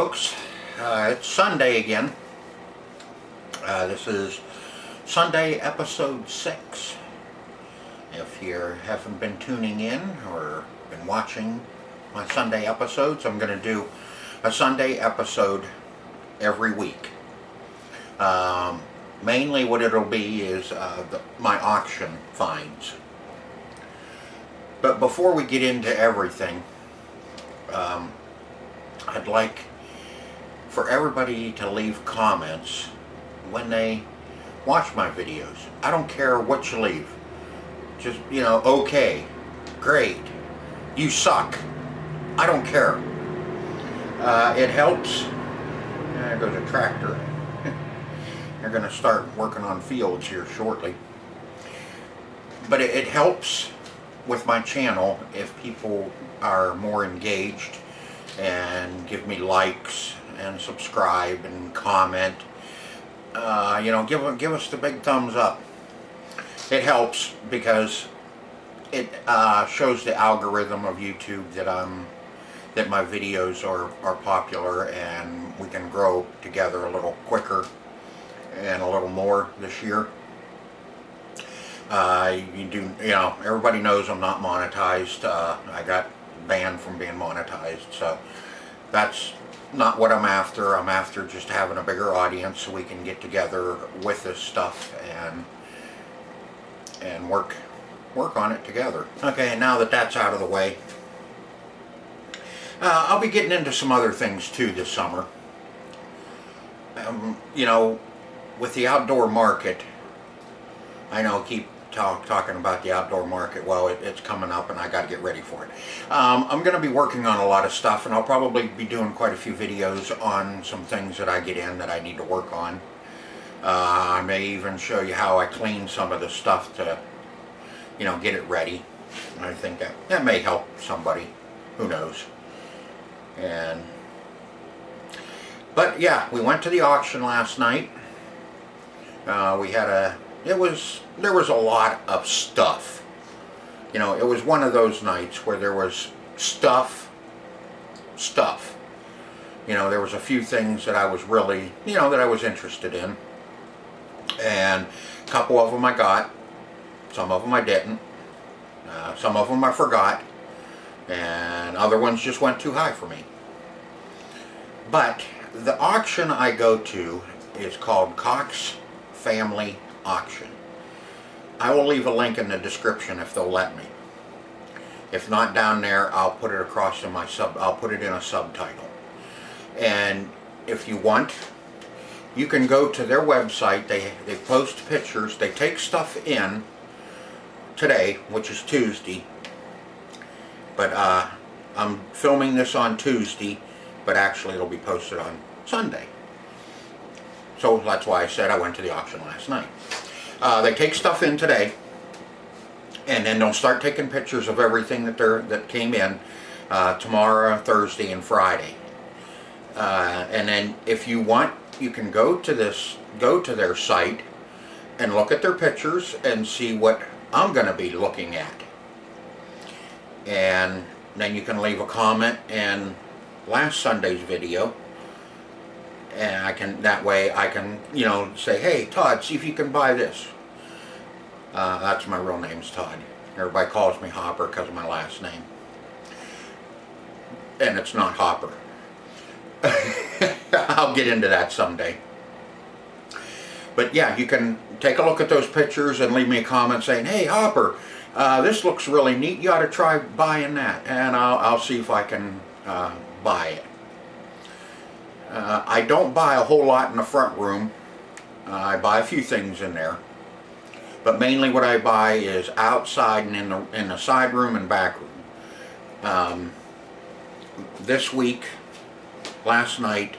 folks, it's Sunday again. This is Sunday episode 6. If you haven't been tuning in or been watching my Sunday episodes, I'm going to do a Sunday episode every week. Mainly what it'll be is my auction finds. But before we get into everything, I'd like for everybody to leave comments when they watch my videos. I don't care what you leave. Just, you know, okay, great, you suck. I don't care. It helps. There goes a tractor. They're going to start working on fields here shortly. But it helps with my channel if people are more engaged and give me likes and subscribe and comment. You know, give us the big thumbs up. It helps because it shows the algorithm of YouTube that my videos are popular, and we can grow together a little quicker and a little more this year. You know, everybody knows I'm not monetized. I got banned from being monetized, so that's not what I'm after. I'm after just having a bigger audience so we can get together with this stuff and work on it together. Okay, and now that that's out of the way, I'll be getting into some other things too this summer. You know, with the outdoor market, I know I keep talking about the outdoor market. Well, it's coming up and I got to get ready for it. I'm going to be working on a lot of stuff, and I'll probably be doing quite a few videos on some things that I get in that I need to work on. I may even show you how I clean some of the stuff to, you know, get it ready. I think that may help somebody. Who knows? But yeah, we went to the auction last night. We had there was a lot of stuff. You know, it was one of those nights where there was stuff. You know, there was a few things that I was really, you know, that I was interested in. And a couple of them I got. Some of them I didn't. Some of them I forgot. And other ones just went too high for me. But the auction I go to is called Cox Family Auction. I will leave a link in the description if they'll let me. If not down there, I'll put it across in I'll put it in a subtitle. And if you want, you can go to their website. They post pictures. They take stuff in today, which is Tuesday. But I'm filming this on Tuesday, but actually it'll be posted on Sunday. So that's why I said I went to the auction last night. They take stuff in today, and then they'll start taking pictures of everything that came in tomorrow, Thursday, and Friday. And then if you want, you can go to their site and look at their pictures and see what I'm going to be looking at. And then you can leave a comment in last Sunday's video. And that way I can, you know, say, hey, Todd, see if you can buy this. That's my real name's Todd. Everybody calls me Hopper because of my last name. And it's not Hopper. I'll get into that someday. But yeah, you can take a look at those pictures and leave me a comment saying, hey, Hopper, this looks really neat. You ought to try buying that. And I'll see if I can buy it. I don't buy a whole lot in the front room. I buy a few things in there, but mainly what I buy is outside and in the side room and back room. This week, last night,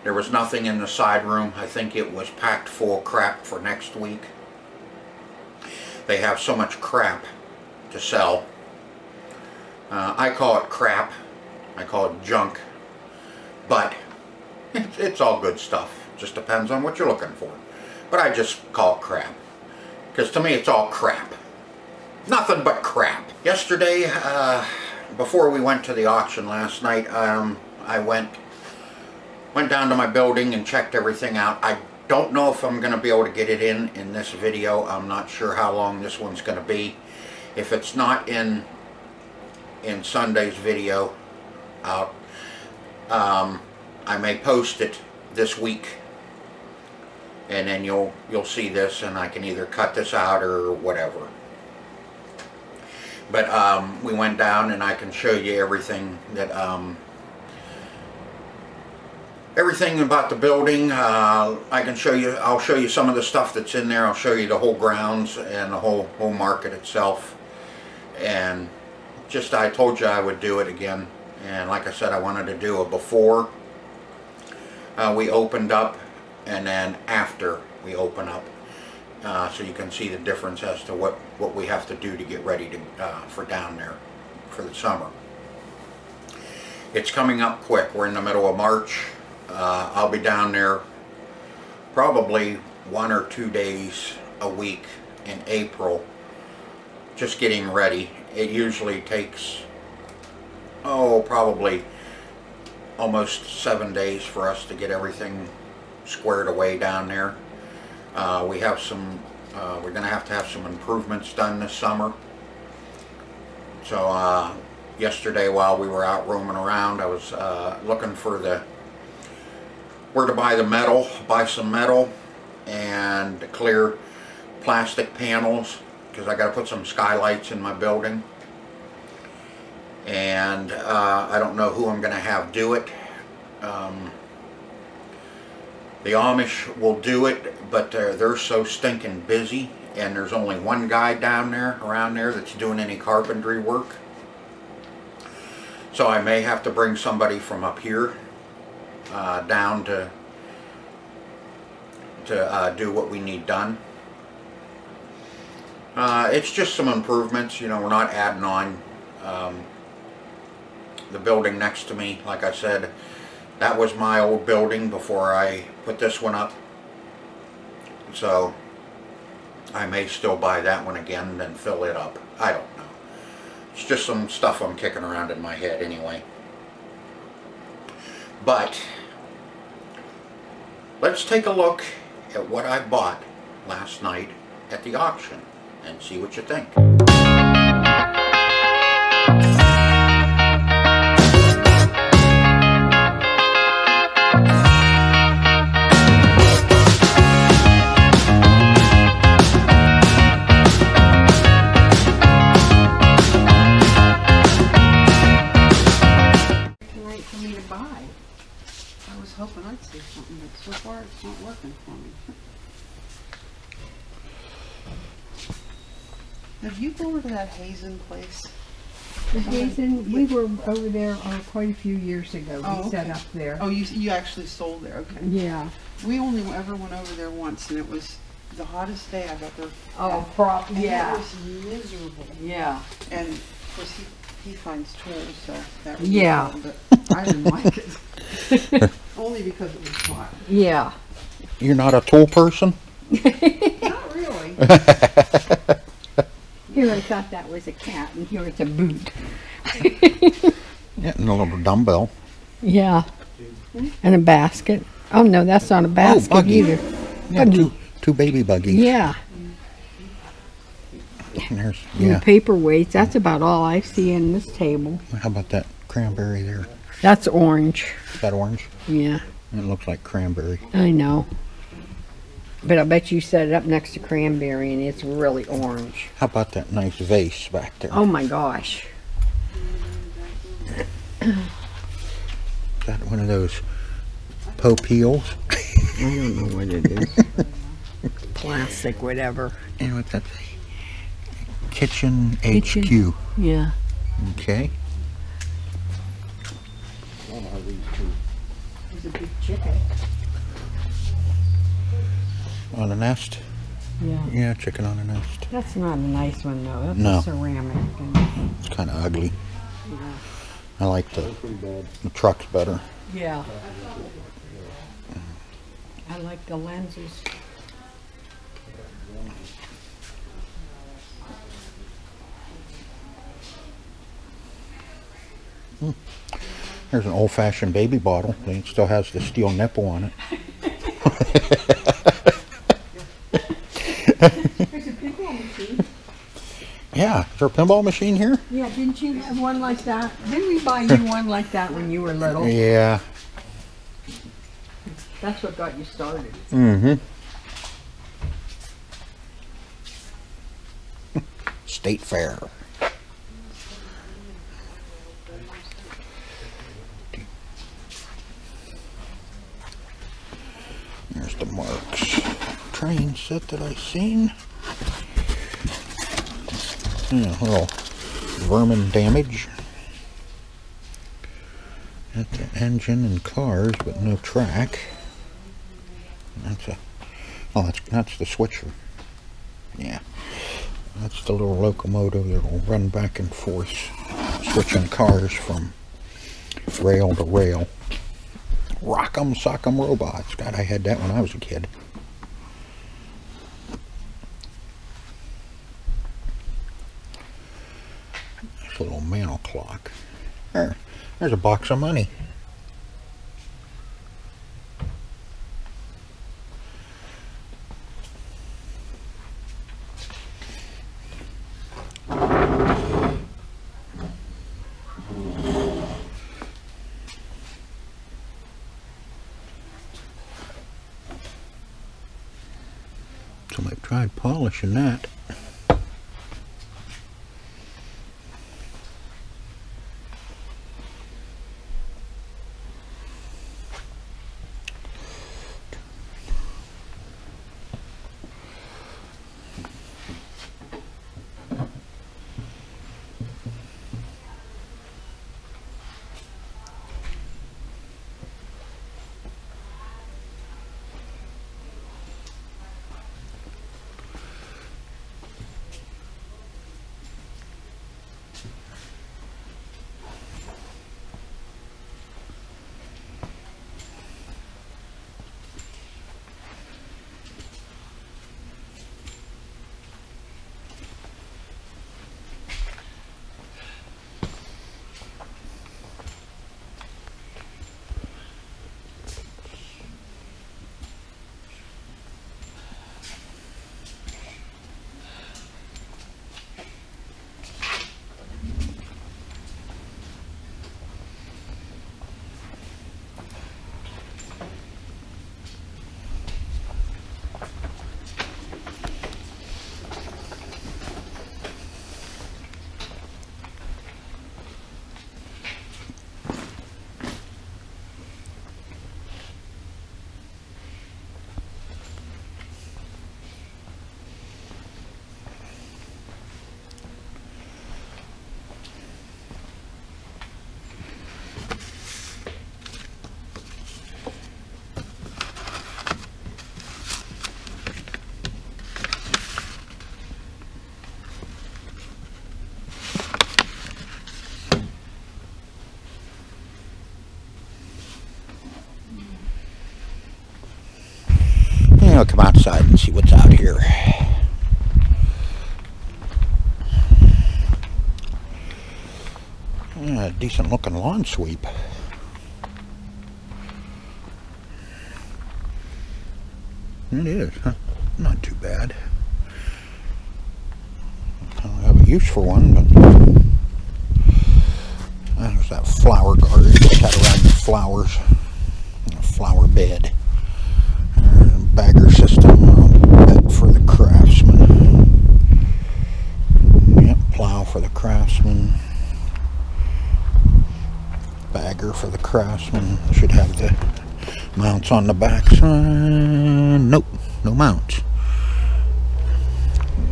there was nothing in the side room. I think it was packed full of crap for next week. They have so much crap to sell. I call it crap. I call it junk, but it's all good stuff. Just depends on what you're looking for. But I just call it crap. Because to me it's all crap. Nothing but crap. Yesterday, before we went to the auction last night, I went went down to my building and checked everything out. I don't know if I'm going to be able to get it in this video. I'm not sure how long this one's going to be. If it's not in Sunday's video out, I may post it this week, and then you'll see this, and I can either cut this out or whatever. But we went down, and I can show you everything that everything about the building. I can show you. I'll show you some of the stuff that's in there. I'll show you the whole grounds and the whole market itself. And just, I told you I would do it again. And like I said, I wanted to do a before we opened up, and then after we open up, so you can see the difference as to what we have to do to get ready for down there for the summer. It's coming up quick. We're in the middle of March. I'll be down there probably 1 or 2 days a week in April, just getting ready. It usually takes, probably almost 7 days for us to get everything squared away down there. We have some, we're going to have some improvements done this summer. So yesterday, while we were out roaming around, I was looking for where to buy the metal, buy some metal and clear plastic panels, because I got to put some skylights in my building. And I don't know who I'm going to have do it. The Amish will do it, but they're so stinking busy, and there's only one guy around there that's doing any carpentry work. So I may have to bring somebody from up here down to do what we need done. It's just some improvements, you know. We're not adding on. The building next to me, like I said, that was my old building before I put this one up. So I may still buy that one again and then fill it up. I don't know. It's just some stuff I'm kicking around in my head anyway. But let's take a look at what I bought last night at the auction and see what you think. For me to buy. I was hoping I'd see something, but so far it's not working for me. Have you been over to that Hazen place? The Hazen, we were over there quite a few years ago. Oh, We set okay. up there. Oh, you actually sold there, okay. Yeah. We only ever went over there once, and it was the hottest day I got there. Oh, And yeah. it was miserable. Yeah. And of course he finds tools, so that was Yeah. fun, but I didn't like it. Only because it was hot. Yeah. You're not a tool person? Not really. Here I thought that was a cat, and here it's a boot. Yeah, and a little dumbbell. Yeah. And a basket. Oh no, that's not a basket buggy. either. Yeah, Buggy. two baby buggies. Yeah. And there's, And yeah. paperweights. That's about all I see in this table. How about that cranberry there? That's orange. Is that orange? Yeah, It looks like cranberry. I know. But I bet you set it up next to cranberry and it's really orange. How about that nice vase back there? Oh my gosh. Is that one of those Popeils? I don't know what it is. Plastic, whatever. And what's that? Kitchen HQ. Yeah. Okay. There's a big chicken. On a nest? Yeah. Yeah, chicken on a nest. That's not a nice one though. That's No. a ceramic. It's kind of ugly. Yeah. I like the trucks better. Yeah. I like the lenses. There's an old-fashioned baby bottle. It still has the steel nipple on it. There's a pinball machine. Yeah, is there a pinball machine here? Yeah, didn't you have one like that? Didn't we buy you one like that when you were little? Yeah. That's what got you started. Mm-hmm. State Fair. There's the Marks train set that I seen. Yeah, a little vermin damage at the engine and cars, but no track. That's a that's the switcher. Yeah, that's the little locomotive that will run back and forth, switching cars from rail to rail. Rock'em Sock'em Robots. God, I had that when I was a kid. This little mantle clock. There's a box of money. Somebody tried polishing that. I'll come outside and see what's out here. Yeah, a decent looking lawn sweep. It is, huh? Not too bad. I don't have a use for one, but there's that flower garden just had around the flowers. A flower bed. Bagger system, bed for the craftsman. Yep, plow for the craftsman. Bagger for the craftsman. Should have the mounts on the back side. Nope, no mounts.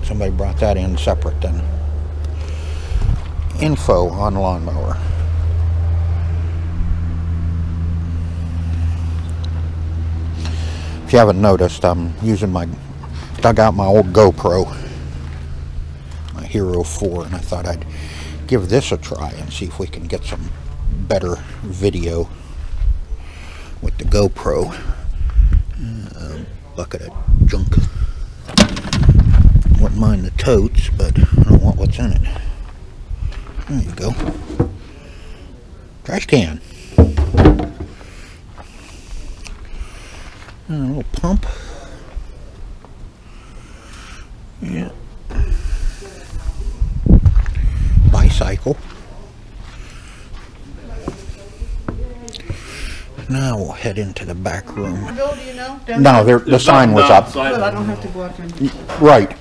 Somebody brought that in separate then. Info on lawnmower. If you haven't noticed, I'm using dug out my old GoPro, my Hero 4, and I thought I'd give this a try and see if we can get some better video with the GoPro. Bucket of junk. Wouldn't mind the totes, but I don't want what's in it. There you go. Trash can. And a little pump. Yeah. Bicycle. Now we'll head into the back room. Bill, do you know? No, the sign was up. Good, I don't have to go out there and... Right.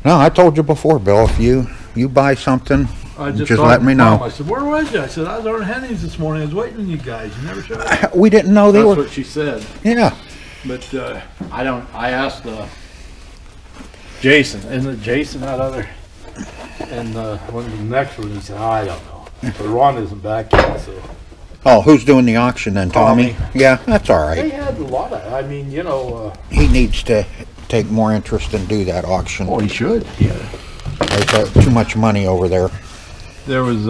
No, I told you before, Bill, if you buy something, just let me know. I said, where was you? I said, I was over at Henny's this morning. I was waiting on you guys. You never showed up. We didn't know they That's were. what she said. Yeah. But I asked Jason, isn't it Jason, that other? And when the next one, he said, I don't know. But Ron isn't back yet, so. Oh, who's doing the auction then, Tommy? Yeah, that's all They right. had a lot of, I mean, you know. He needs to take more interest and do that auction. Oh, he should. Yeah. There's too much money over there. There was,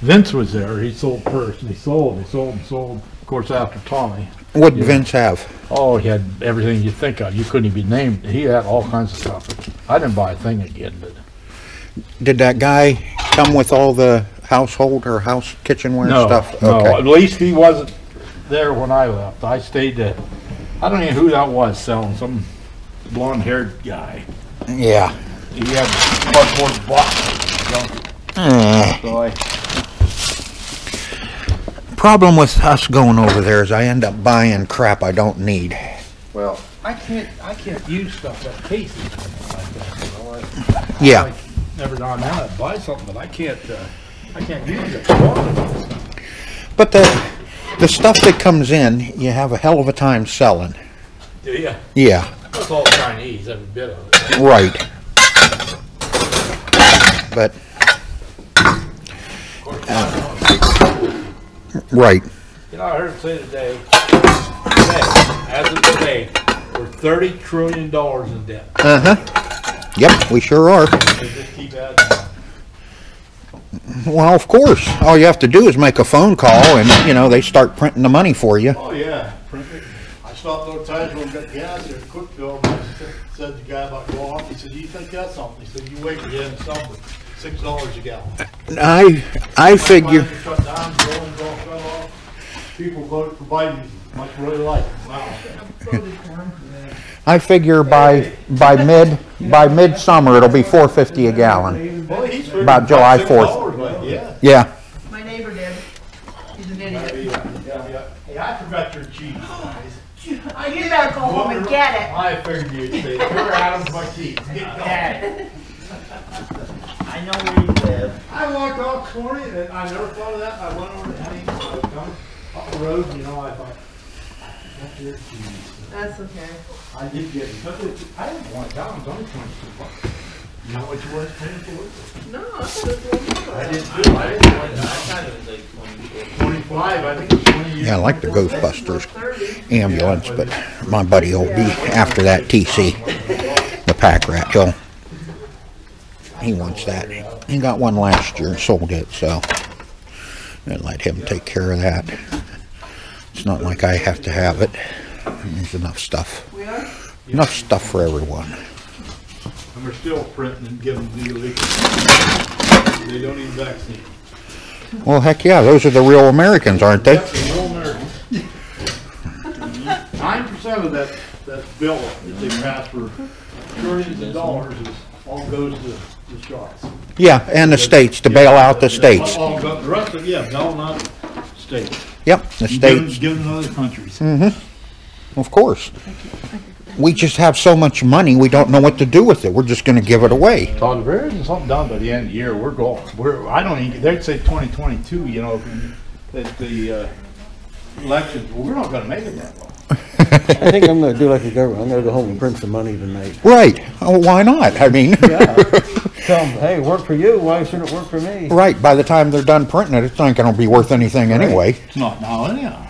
Vince was there. He sold first. And he sold. Of course, after Tommy. What did Vince have? Oh, he had everything you think of. You couldn't even name. He had all kinds of stuff. I didn't buy a thing again, but. Did that guy come with all the household or house kitchenware stuff? No, at least he wasn't there when I left. I stayed there. I don't know who that was selling, some blonde-haired guy. Yeah. He had cardboard boxes. So Problem with us going over there is I end up buying crap I don't need. well, I can't use stuff that Casey like that. You know? Yeah. Like, never gone down and buy something, but I can't use it. But the stuff that comes in, you have a hell of a time selling. Do you? Yeah. That's all Chinese, every bit of it. Right. But right. You know, I heard him say today, as of today, we're $30 trillion in debt. Yep, we sure are. They just keep adding on. Well, of course. All you have to do is make a phone call and, you know, they start printing the money for you. Oh, yeah. I stopped those times when we got gas here at Cookville, and I said to the guy about going off, he said, do you think that's something? He said, you wait till you end something, $6 a gallon. I figure... Shut down, shut off. People voted for Biden, much really like it. Wow. I figure by midsummer it'll be $4.50 a gallon. Well, he's About July 4th. Like, yeah. Yeah. My neighbor did. He's an idiot. Hey, I forgot your cheese, guys. You better go home and get it. I figured you'd say, you're Adam's my cheese. Get going. I know where you live. I walked off this morning and I never thought of that. I went over to Henny, I was coming up the road, and, you know, I thought, that's your cheese. That's okay. I did get it, but I didn't want it down, it was only $22. You know what you was paying for it? No, I thought it was more. I didn't do it. I didn't want it. I thought it was like 24. 25, I think it was 20 years. Yeah, I like the Ghostbusters ambulance, but my buddy will be after that TC, the pack rat. He wants that. He got one last year and sold it, so I let him take care of that. It's not like I have to have it. There's enough stuff. We are? Enough stuff for everyone. And we're still printing and giving the illegal. They don't even vaccinate. Well, heck yeah, those are the real Americans, aren't they? Yep, the real Americans. 9% of that bill that they passed for trillions of dollars all goes to the shots. Yeah, and the states, to bail out the states. All go, the rest of, yeah, bailing out states. Yep, the states. Giving to other countries. Of course. We just have so much money, we don't know what to do with it. We're just going to give it away. Todd, if there isn't something done by the end of the year, we're going. I don't even, they'd say 2022, you know, that the elections, well, we're not going to make it that long. I think I'm going to do like the government. I'm going to go home and print some money tonight. Right. Oh, why not? I mean, Yeah. Tell them, hey, work for you. Why should it work for me? right. By the time they're done printing it, it's not going to be worth anything anyway. It's not now anyhow.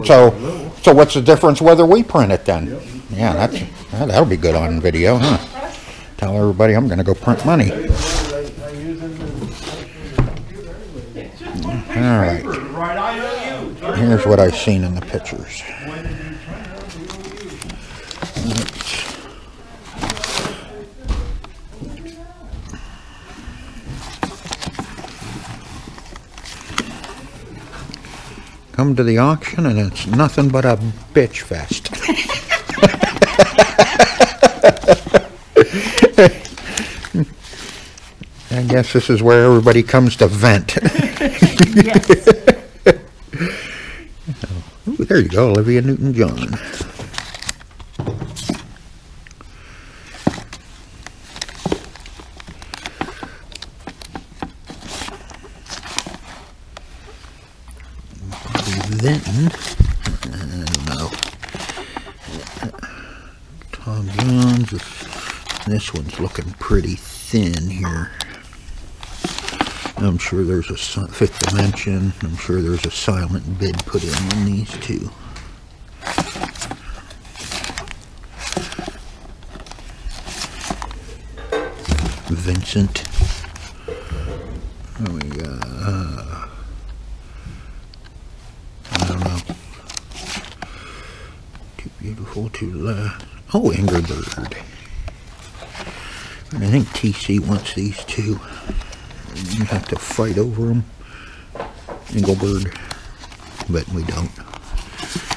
So what's the difference whether we print it then? Yeah, that'll be good on video, huh? Tell everybody I'm going to go print money. All right. Here's what I've seen in the pictures. come to the auction and it's nothing but a bitch fest. I guess this is where everybody comes to vent. Yes. Ooh, there you go, Olivia Newton-John. Then, I don't know. Tom Jones, this one's looking pretty thin here. I'm sure there's a Fifth Dimension. I'm sure there's a silent bid put in on these two. Vincent. Oh, we got, I don't know. Too beautiful, too loud. Oh, Angry Bird. And I think TC wants these two. You have to fight over them. Engelbert. But we don't.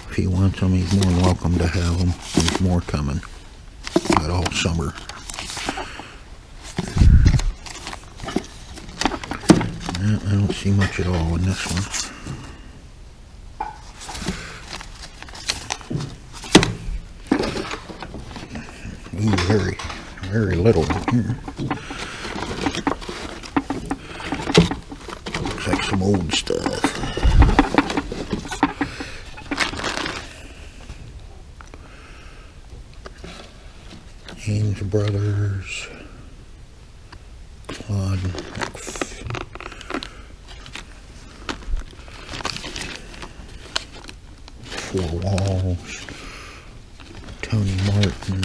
If he wants them, he's more than welcome to have them. There's more coming. Got all summer. I don't see much at all in this one. Ooh, very, very little in here. Looks like some old stuff. Ames Brothers. Claude. Four Walls. Tony Martin.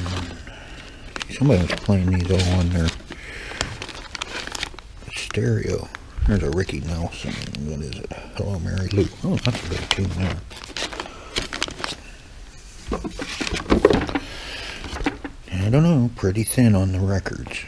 Somebody was playing these all on their stereo. There's a Ricky Nelson. What is it? Hello, Mary Lou. Oh, that's a good tune there. I don't know. Pretty thin on the records.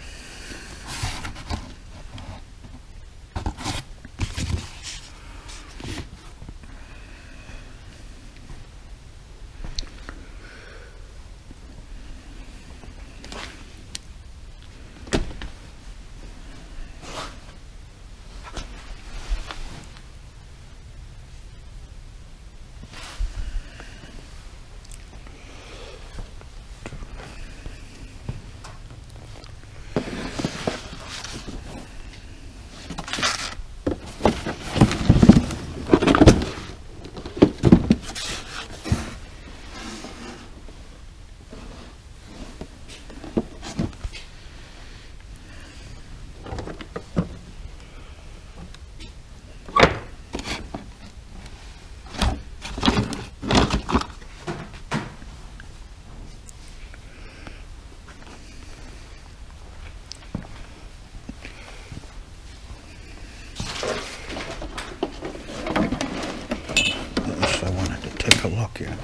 Take a look here.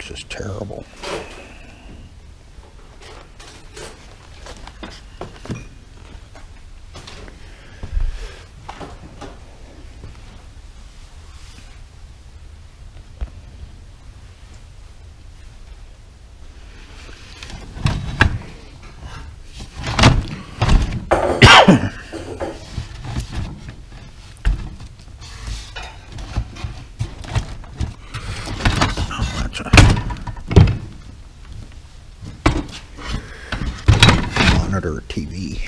Is terrible. Monitor TV.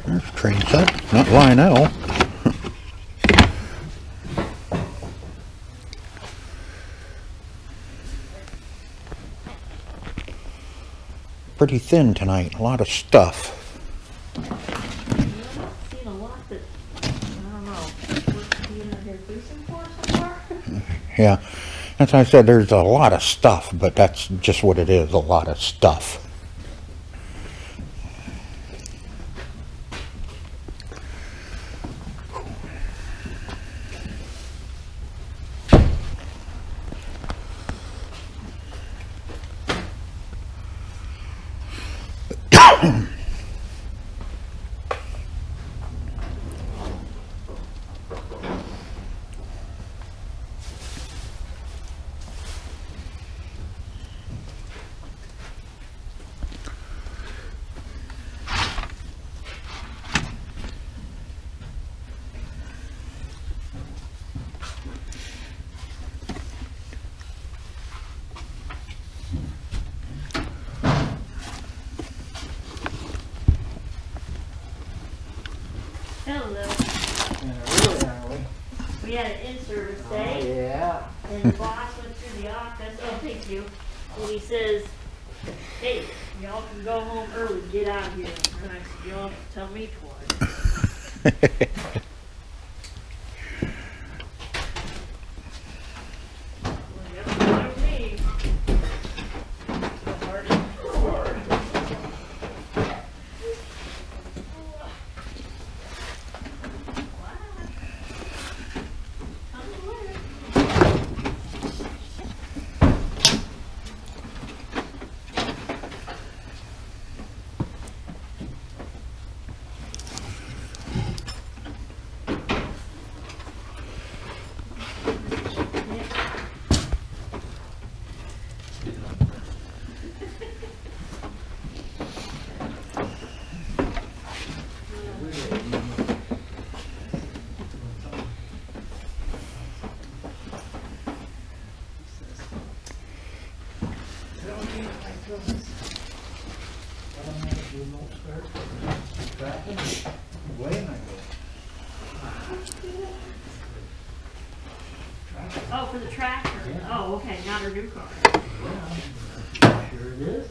Let's train set, not Lionel. Pretty thin tonight, a lot of stuff. I've seen a lot that, I don't know, we're being out here boosting for so far. Yeah, as I said, there's a lot of stuff, but that's just what it is, a lot of stuff. Hello. We had an in-service day, Yeah. and the boss went through the office, oh, thank you, and he says, hey, y'all can go home early, get out of here. And I said, y'all have to tell me twice. Well, yep, follow me. The heart is forward. Oh, for the tractor? Oh, okay, not her new car. Sure it is.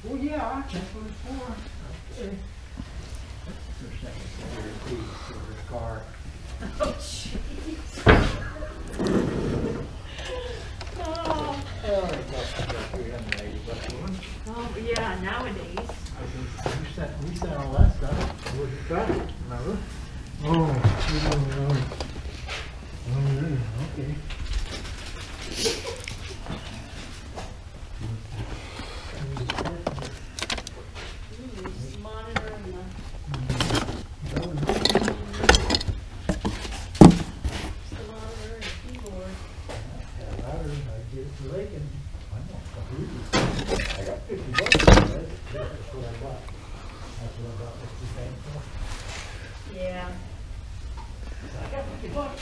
Well, yeah, that's what it's for. Okay. That's her secondary piece for her car. Oh, jeez. Oh. Oh, it cost about $380 a month. Oh, yeah, nowadays. We sent all that stuff with the truck, remember? Oh, okay. Just monitoring the monitor and keyboard. I get it to Lincoln. I got $50 for that. That's what I bought. That's what I bought this thing for. Yeah. I got $50.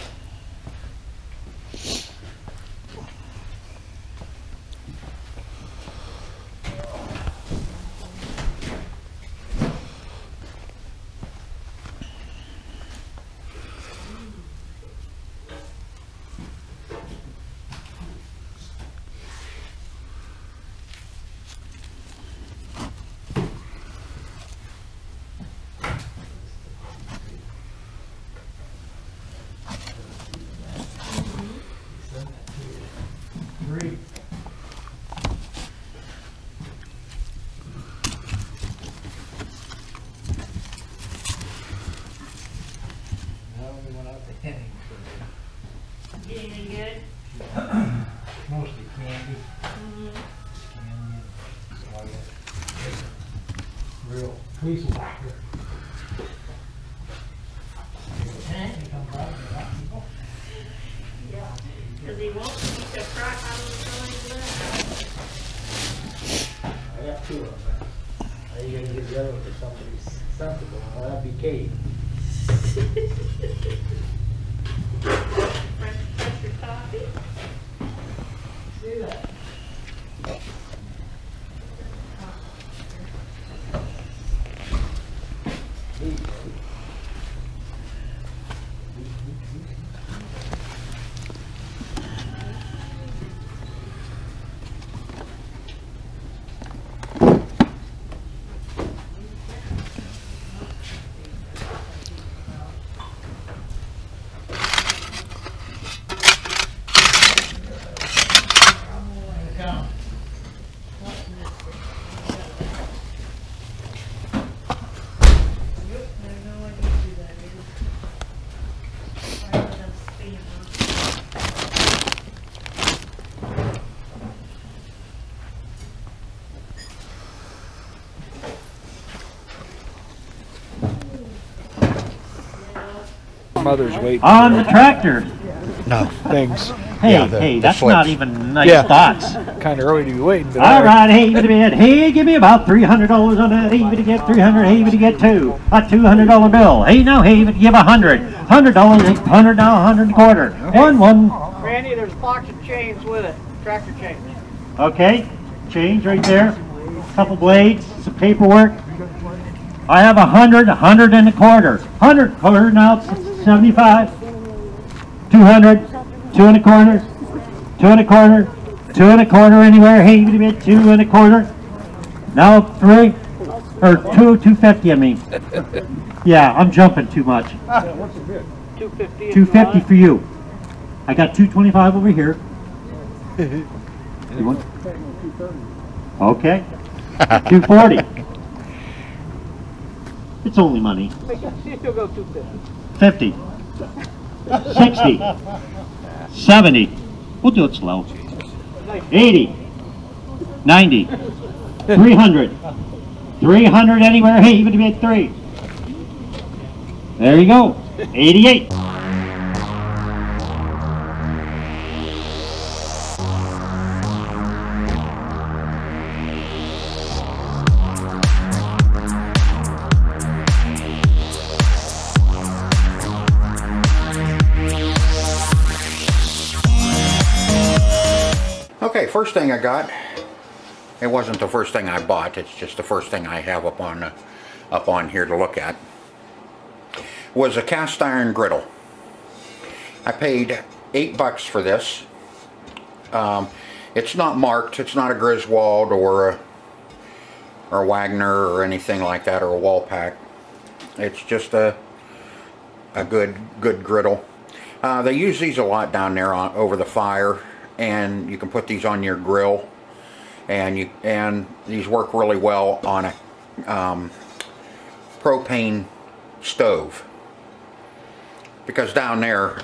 Three. Now we went out to Henning for Getting any good? mostly candy. Mm-hmm. Candy and real police whacker. And he comes out and he knocks people. Yeah. Because he won't keep the crap out of the filling I got two of them. Are you gonna get the other one to somebody sensible? Well, that'd be Kate. Fresh your coffee. See that? mother's waiting. On the tractor. No, things. Hey, Yeah, hey, the that's slips. not even nice Yeah. thoughts. Kind of early to be waiting. But All right, hey, give me it. Hey, give me about $300 on that. Hey, to get 300. Hey, to get two. A $200 bill. Hey, now, hey, give $100. $100. 100 now, 100 and a quarter. One. Randy, there's a box of chains with it. Tractor chains. Okay, change right there. Couple blades, some paperwork. I have 100 and a quarter. 100 quarter now, 75. 200, 2 and a quarter, 2 and a quarter, 2 and a quarter anywhere. Hey, give me 2 and a quarter. Now 3 or 250. I mean, yeah, I'm jumping too much. 250. 250 for you. I got 225 over here. You want? Okay. 240. It's only money. You still go 250. 50. 60. 70. We'll do it slow. 80. 90. 300. 300 anywhere. Hey, even to be at 3. There you go. 88. Okay, first thing I got, it wasn't the first thing I bought, it's just the first thing I have up on here to look at, was a cast iron griddle. I paid $8 for this. It's not marked, it's not a Griswold or a Wagner or anything like that, or a Wallpack. It's just a good griddle. They use these a lot down there over the fire, and you can put these on your grill, and these work really well on a propane stove, because down there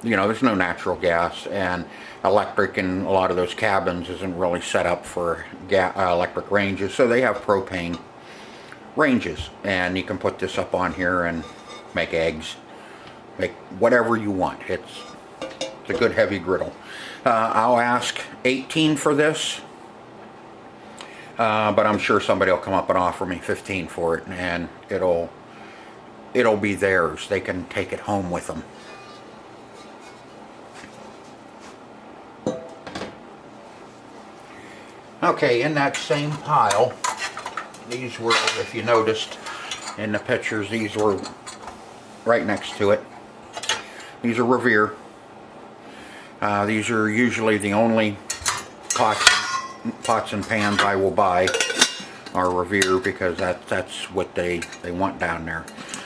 you know, there's no natural gas, and electric in a lot of those cabins isn't really set up for electric ranges, so they have propane ranges, and you can put this up on here and make eggs, make whatever you want. It's a good heavy griddle. I'll ask $18 for this, but I'm sure somebody will come up and offer me $15 for it, and it'll be theirs. They can take it home with them. Okay, in that same pile, these were, if you noticed in the pictures, these were right next to it. These are Revere. These are usually the only pots and pans I will buy are Revere, because that's what they want down there.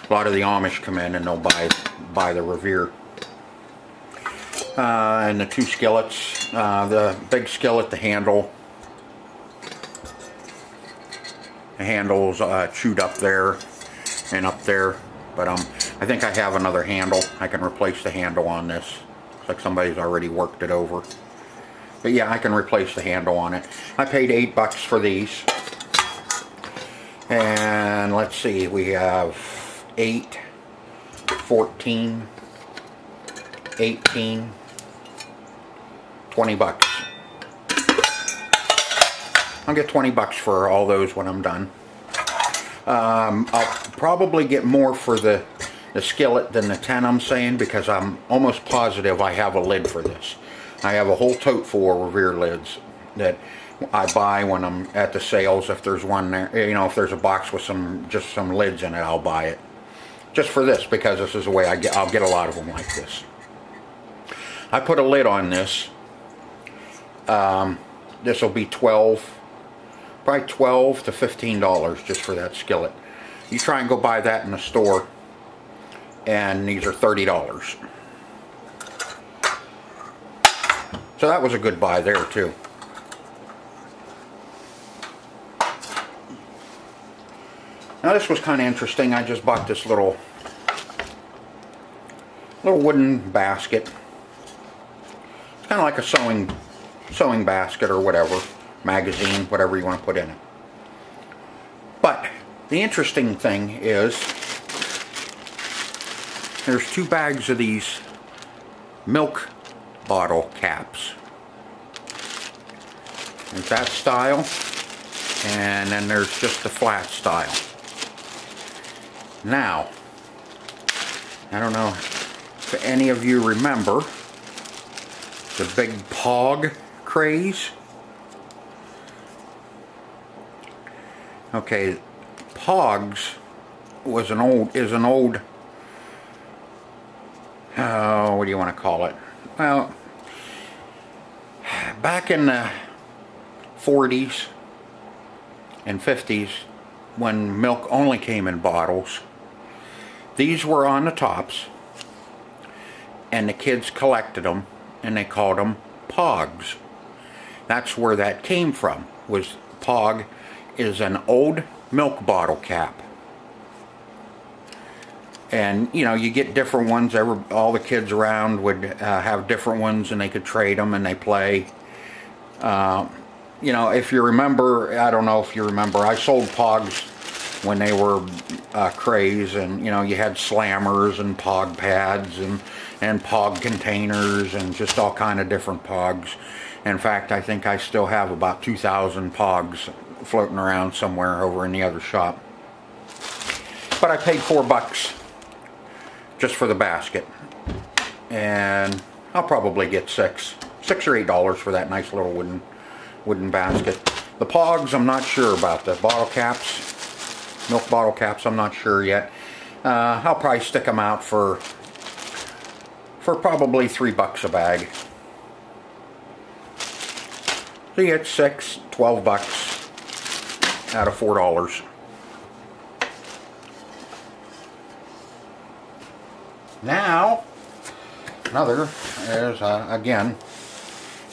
A lot of the Amish come in and they'll buy the Revere. And the two skillets, the big skillet, the handle's chewed up there and up there, but I think I have another handle. I can replace the handle on this. Looks like somebody's already worked it over. But yeah, I can replace the handle on it. I paid $8 for these. And let's see, we have 8, 14, 18, $20. I'll get $20 for all those when I'm done. I'll probably get more for the skillet than the 10 I'm saying, because I'm almost positive I have a lid for this. I have a whole tote full of Revere lids that I buy when I'm at the sales. If there's one there, you know, if there's a box with just some lids in it, I'll buy it. Just for this, because this is the way I'll get a lot of them like this. I put a lid on this. This will be probably $12 to $15 just for that skillet. You try and go buy that in the store, and these are $30. So that was a good buy there too. Now this was kind of interesting. I just bought this little wooden basket. It's kind of like a sewing basket or whatever, magazine, whatever you want to put in it. But the interesting thing is there's 2 bags of these milk bottle caps. There's that style, and then there's just the flat style. Now, I don't know if any of you remember the big Pog craze. Okay, Pogs is an old what do you want to call it? Well, back in the 40s and 50s, when milk only came in bottles, these were on the tops, and the kids collected them, and they called them Pogs. That's where that came from. Was Pog is an old milk bottle cap. And you know, you get different ones. All the kids around would have different ones, and they could trade them and they play. You know, if you remember, I don't know if you remember, I sold Pogs when they were craze, and you know, you had slammers and Pog pads and Pog containers and just all kind of different Pogs. In fact, I think I still have about 2,000 Pogs floating around somewhere over in the other shop. But I paid $4 just for the basket, and I'll probably get $6 or $8 for that nice little wooden basket. The Pogs, I'm not sure about. The bottle caps, milk bottle caps, I'm not sure yet. I'll probably stick them out for probably $3 a bag. So you get $12 out of $4. Now, again,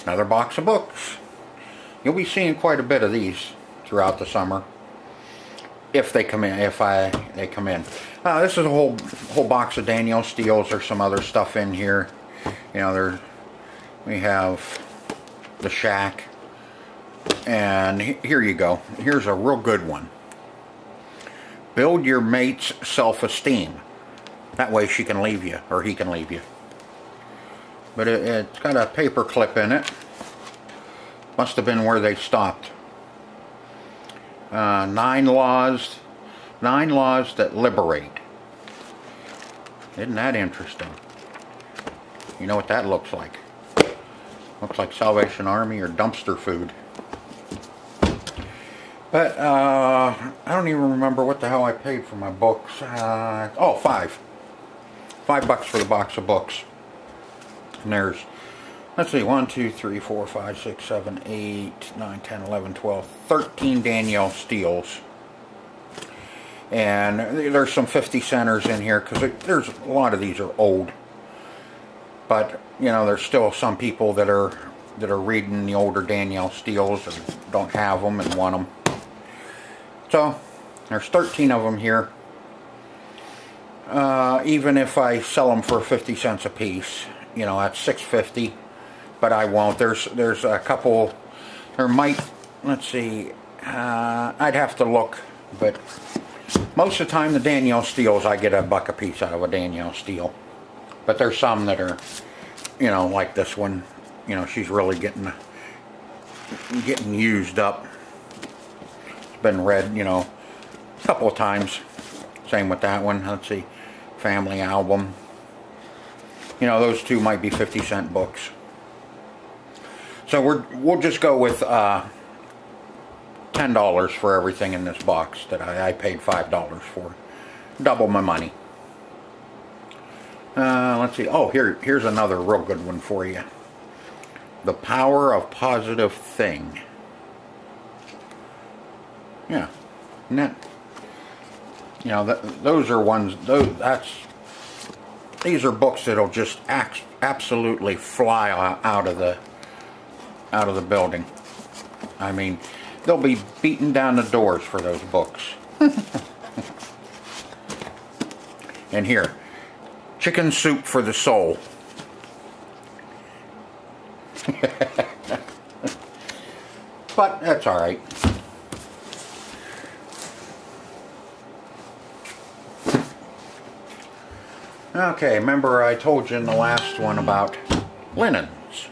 another box of books. You'll be seeing quite a bit of these throughout the summer, if they come in. They come in. This is a whole box of Danielle Steele's. There's some other stuff in here. You know, we have The Shack, and here you go. Here's a real good one. Build your mate's self-esteem. That way she can leave you, or he can leave you. But it's got a paper clip in it. Must have been where they stopped. 9 laws that liberate. Isn't that interesting? You know what that looks like? Looks like Salvation Army or dumpster food. But I don't even remember what the hell I paid for my books. Oh, $5 for the box of books. And there's, let's see, 1, 2, 3, 4, 5, 6, 7, 8, 9, 10, 11, 12, 13 Danielle Steele's. And there's some 50 centers in here, because there's a lot of these are old. But, you know, there's still some people that are reading the older Danielle Steele's and don't have them and want them. So, there's 13 of them here. Even if I sell them for 50 cents a piece, you know, that's $6.50. But I won't. There's a couple. There might. Let's see. I'd have to look, but most of the time the Danielle Steele's, I get $1 a piece out of a Danielle Steele. But there's some that are, you know, like this one. You know, she's really getting used up. It's been read, you know, a couple of times. Same with that one. Let's see. Family album. You know, those two might be 50-cent books. So we'll just go with $10 for everything in this box that I paid $5 for. Double my money. Let's see. Oh, here's another real good one for you. The Power of Positive Thing. Yeah. Isn't that, you know, those are ones. These are books that'll just absolutely fly out of the building. I mean, they'll be beating down the doors for those books. And here, Chicken Soup for the Soul. But that's all right. Okay, remember I told you in the last one about linens.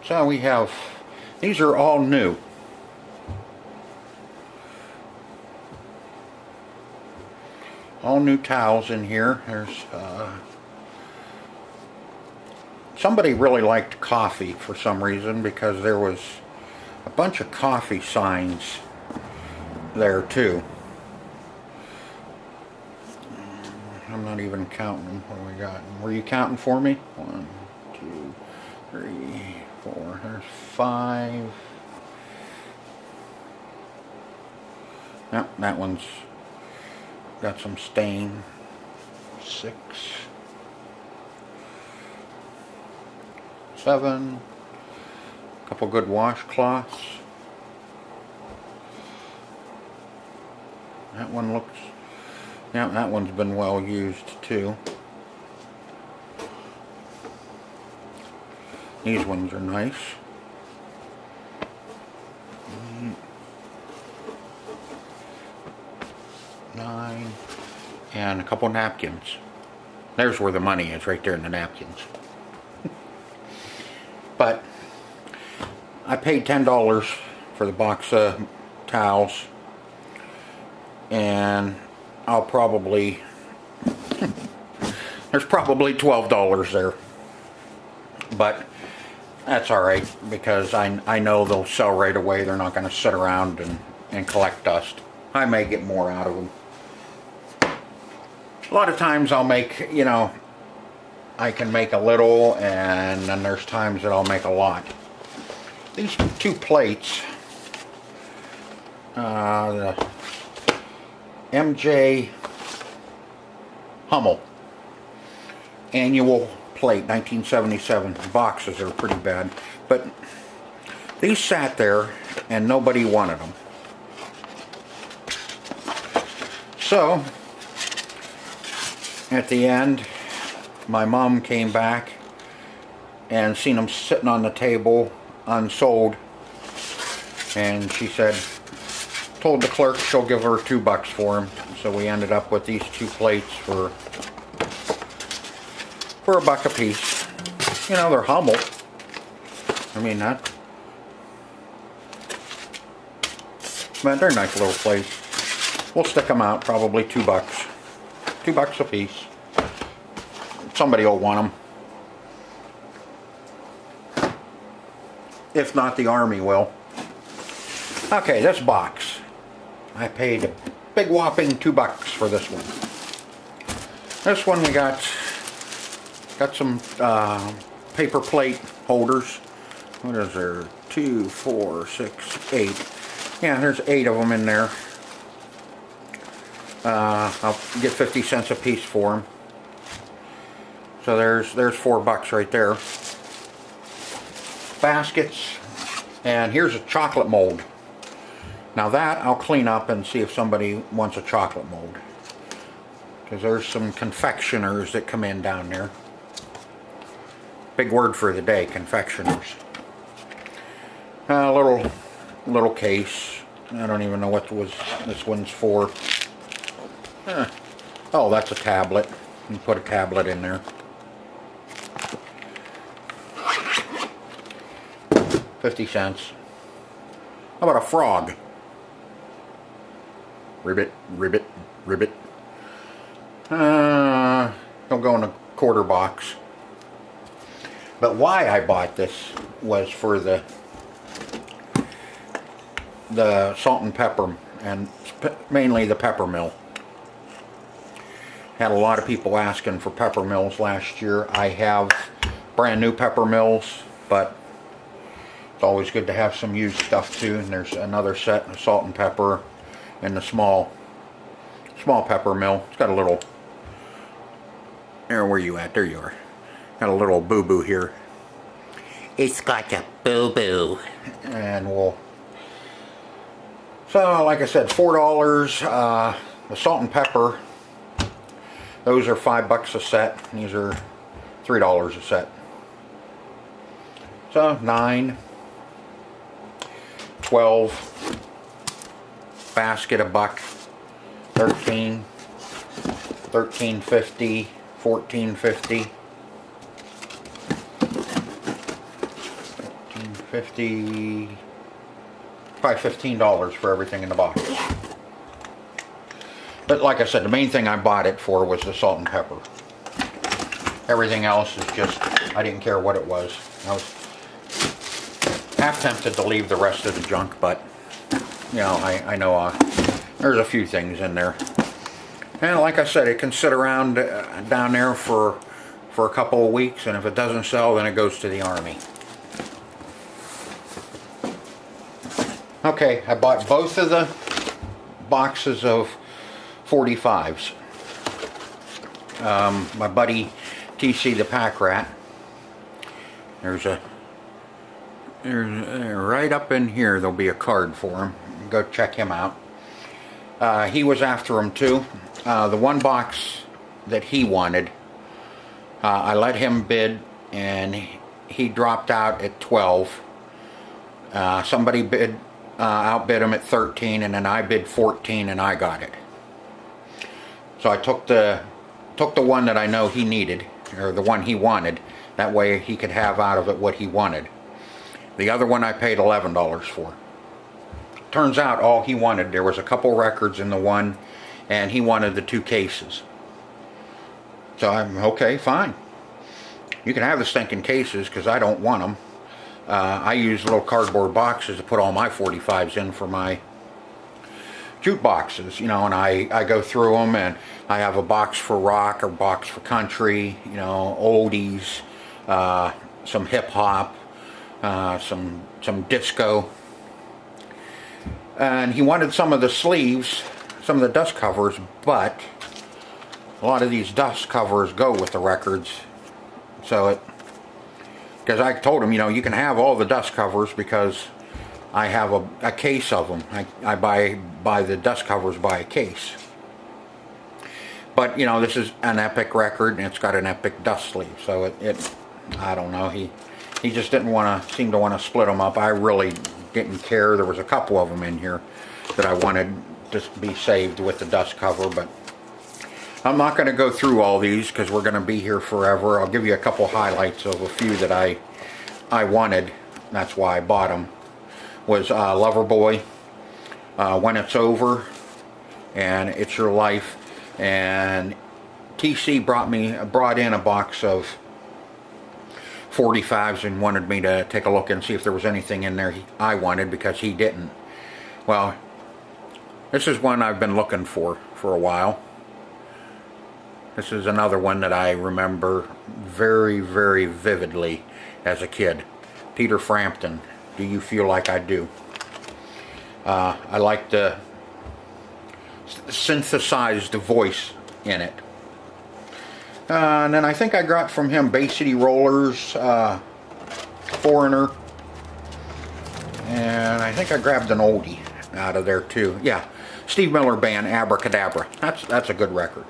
So we have, these are all new. All new towels in here. There's somebody really liked coffee for some reason, because there was a bunch of coffee signs there too. I'm not even counting them. What do we got? Were you counting for me? 1, 2, 3, 4. There's 5. Yep, that one's got some stain. 6, 7. A couple good washcloths. That one looks, yeah, that one's been well used too. These ones are nice. 9, and a couple napkins. There's where the money is, right there in the napkins. But I paid $10 for the box of towels, and I'll probably, there's probably $12 there, but that's alright, because I know they'll sell right away. They're not going to sit around and collect dust. I may get more out of them. A lot of times I'll make, you know, I can make a little, and then there's times that I'll make a lot. These 2 plates, the MJ Hummel annual plate, 1977. The boxes are pretty bad, but these sat there and nobody wanted them. So at the end, my mom came back and seen them sitting on the table unsold, and she said, told the clerk she'll give her $2 for them. So we ended up with these 2 plates for $1 a piece. You know, they're Hummel. I mean, that, but they're nice little plates. We'll stick them out, probably $2. $2 a piece. Somebody will want them. If not, the Army will. Okay, this box. I paid a big whopping $2 for this one. This one we got some paper plate holders. What is there? 2, 4, 6, 8. Yeah, there's 8 of them in there. I'll get 50 cents a piece for them. So there's $4 right there. Baskets, and here's a chocolate mold. Now that I'll clean up and see if somebody wants a chocolate mold, because there's some confectioners that come in down there. Big word for the day, confectioners. A little case. I don't even know what this one's for. Oh, that's a tablet. You put a tablet in there. 50 cents. How about a frog? Ribbit, ribbit, ribbit. Don't go in a quarter box. But why I bought this was for the salt and pepper, and mainly the pepper mill. Had a lot of people asking for pepper mills last year. I have brand new pepper mills, but it's always good to have some used stuff too. And there's another set of salt and pepper in the small pepper mill. It's got a little, there, where you at? There you are. Got a little boo-boo here. It's got a boo-boo. And we'll, so like I said, $4. The salt and pepper, those are $5 a set. These are $3 a set. So 9, 12, basket $1, 13, $13.50, $14.50, $13.50, probably $15 for everything in the box. But like I said, the main thing I bought it for was the salt and pepper. Everything else is just, I didn't care what it was. I was half tempted to leave the rest of the junk, but you know, I know there's a few things in there. And like I said, it can sit around down there for a couple of weeks, and if it doesn't sell, then it goes to the Army. Okay, I bought both of the boxes of 45s. My buddy TC the Pack Rat. There's right up in here, there'll be a card for him. Go check him out. He was after them too. The one box that he wanted, I let him bid, and he dropped out at 12. Somebody outbid him at 13, and then I bid 14, and I got it. So I took the one that I know he needed, or the one he wanted. That way he could have out of it what he wanted. The other one I paid $11 for. Turns out all he wanted, there was a couple records in the one, and he wanted the 2 cases. So I'm okay, fine. You can have the stinking cases, because I don't want them. I use little cardboard boxes to put all my 45s in for my jukeboxes, you know, and I go through them, and I have a box for rock, a box for country, you know, oldies, some hip-hop, some disco. And he wanted some of the sleeves, some of the dust covers, but a lot of these dust covers go with the records. So because I told him, you know, you can have all the dust covers, because I have a case of them. I buy the dust covers by a case. But, you know, this is an Epic record, and it's got an Epic dust sleeve. So I don't know, he just didn't seem to want to split them up. I really didn't care. There was a couple of them in here that I wanted to be saved with the dust cover, but I'm not going to go through all these, because we're going to be here forever. I'll give you a couple highlights of a few that I wanted. That's why I bought them. Was Loverboy, When It's Over, and It's Your Life. And TC brought in a box of 45s and wanted me to take a look and see if there was anything in there I wanted, because he didn't. Well, this is one I've been looking for a while. This is another one that I remember very, very vividly as a kid. Peter Frampton, Do You Feel Like I Do? I like the synthesized voice in it. And then I think I got from him Bay City Rollers, Foreigner, and I think I grabbed an oldie out of there too. Yeah, Steve Miller Band, Abracadabra. That's a good record.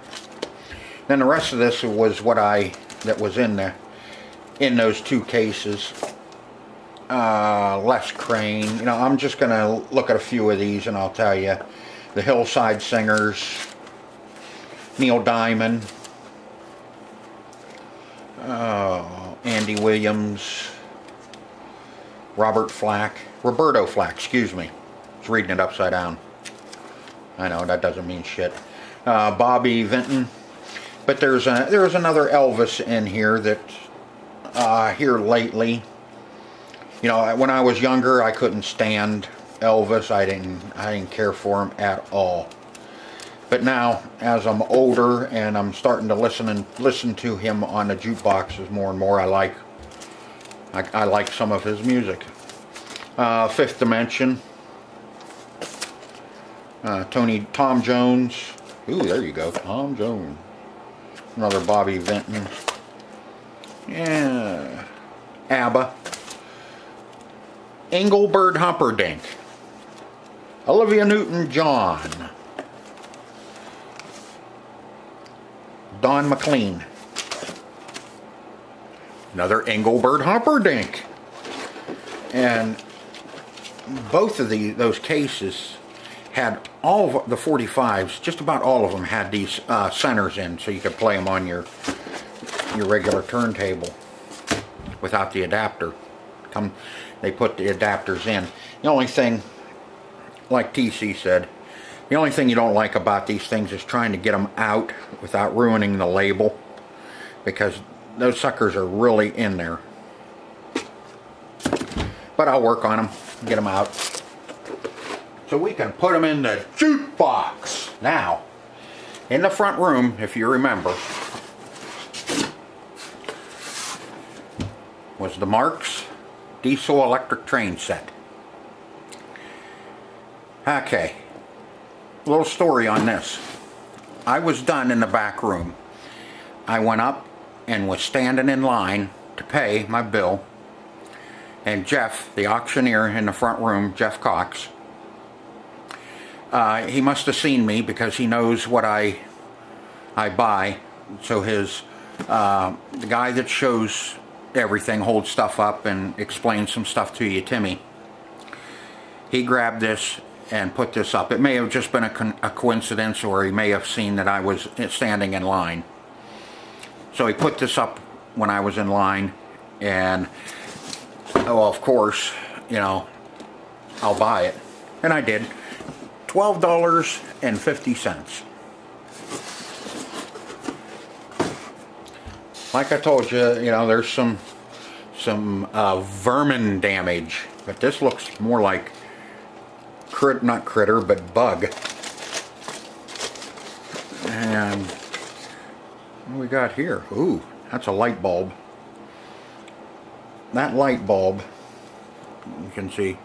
Then the rest of this was that was in those 2 cases. Les Crane. You know, I'm just gonna look at a few of these and I'll tell you. The Hillside Singers, Neil Diamond, Andy Williams, Roberto Flack, excuse me. I was reading it upside down. I know, that doesn't mean shit. Bobby Vinton. But there's another Elvis in here that, here lately. You know, when I was younger, I couldn't stand Elvis. I didn't care for him at all. But now, as I'm older and I'm starting to listen to him on the jukeboxes more and more, I like some of his music. Fifth Dimension, Tom Jones. Ooh, there you go, Tom Jones. Another Bobby Vinton. Yeah, ABBA. Engelbert Humperdinck. Olivia Newton-John. Don McLean. Another Engelbert Humperdinck. And both of those cases had all of the 45s, just about all of them had these centers in, so you could play them on your regular turntable without the adapter. They put the adapters in. The only thing, like TC said, the only thing you don't like about these things is trying to get them out without ruining the label, because those suckers are really in there. But I'll work on them, get them out, so we can put them in the jukebox. Now, in the front room, if you remember, was the Marx diesel electric train set. Okay, little story on this. I was done in the back room. I went up and was standing in line to pay my bill, and Jeff, the auctioneer in the front room, Jeff Cox, he must have seen me because he knows what I buy. So the guy that shows everything, holds stuff up and explains some stuff to you, Timmy, he grabbed this and put this up. It may have just been a coincidence, or he may have seen that I was standing in line. So he put this up when I was in line, and oh, of course, you know, I'll buy it. And I did. $12.50. Like I told you, you know, there's some vermin damage, but this looks more like not critter, but bug. And what do we got here? Ooh, that's a light bulb. That light bulb, you can see,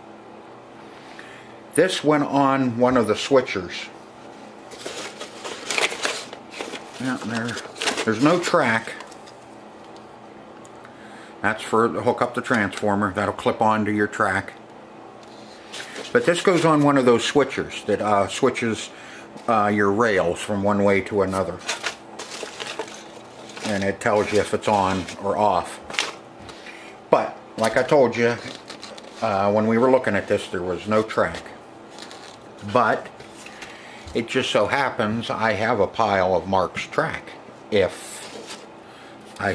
this went on one of the switchers. Yeah, there's no track. That's for to hook up the transformer. That'll clip onto your track. But this goes on one of those switchers that switches your rails from one way to another. And it tells you if it's on or off. But, like I told you, when we were looking at this, there was no track. But it just so happens I have a pile of Mark's track. If I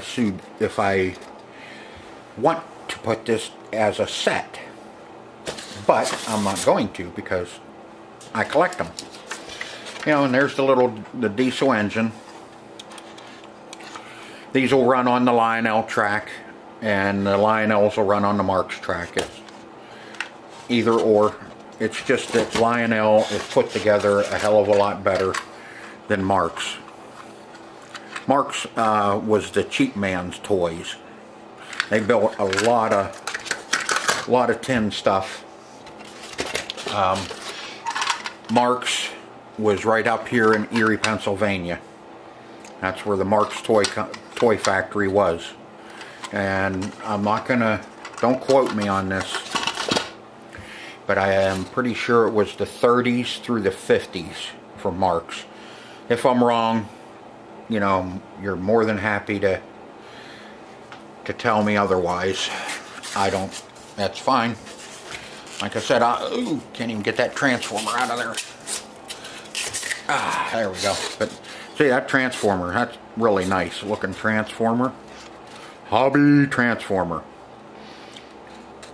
want to put this as a set, but I'm not going to because I collect them. You know, and there's the diesel engine. These will run on the Lionel track, and the Lionels will run on the Mark's track. It's either or. It's just that Lionel is put together a hell of a lot better than Mark's. Mark's was the cheap man's toys. They built a lot of tin stuff. Mark's was right up here in Erie, Pennsylvania. That's where the Mark's toy factory was. And I'm not gonna, don't quote me on this, but I am pretty sure it was the 30s through the 50s for Mark's. If I'm wrong, you know, you're more than happy to tell me otherwise. I don't, that's fine. Like I said, ooh, can't even get that transformer out of there. Ah, there we go. But see, that transformer, that's really nice looking transformer. Hobby transformer.